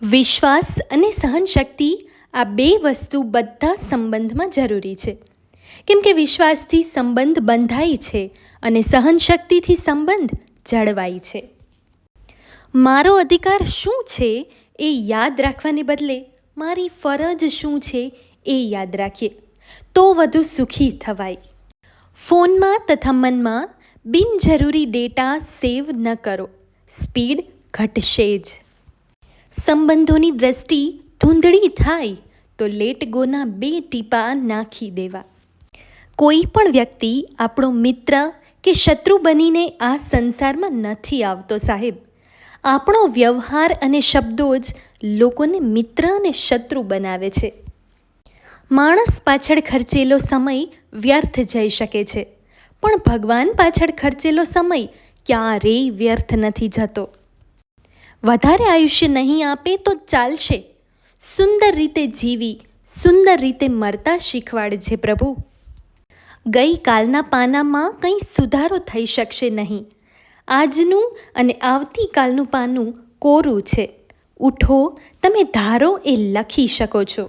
વિશ્વાસ અને સહનશક્તિ આ બે વસ્તુ બધા સંબંધમાં જરૂરી છે. કેમ કે વિશ્વાસથી સંબંધ બંધાય છે અને સહનશક્તિથી સંબંધ જળવાય છે. મારો અધિકાર શું છે એ યાદ રાખવાને બદલે મારી ફરજ શું છે એ યાદ રાખીએ તો વધુ સુખી થવાય. ફોનમાં તથા મનમાં બિનજરૂરી ડેટા સેવ ન કરો, સ્પીડ ઘટશે જ. સંબંધોની દ્રષ્ટિ ધૂંધળી થાય તો લેટ ગોના 2 ટીપા નાખી દેવા. કોઈ પણ વ્યક્તિ આપણો મિત્ર કે શત્રુ બનીને આ સંસારમાં નથી આવતો સાહેબ. આપણો વ્યવહાર અને શબ્દો જ લોકોને મિત્ર અને શત્રુ બનાવે છે. માણસ પાછળ ખર્ચેલો સમય વ્યર્થ જઈ શકે છે, પણ ભગવાન પાછળ ખર્ચેલો સમય ક્યારેય વ્યર્થ નથી જતો. વધારે આયુષ્ય નહીં આપે તો ચાલશે, સુંદર રીતે જીવી સુંદર રીતે મરતા શીખવાડજે પ્રભુ. ગઈકાલના પાનામાં કંઈ સુધારો થઈ શકશે નહીં. આજનું અને આવતીકાલનું પાનું કોરું છે. ઉઠો, તમે ધારો એ લખી શકો છો.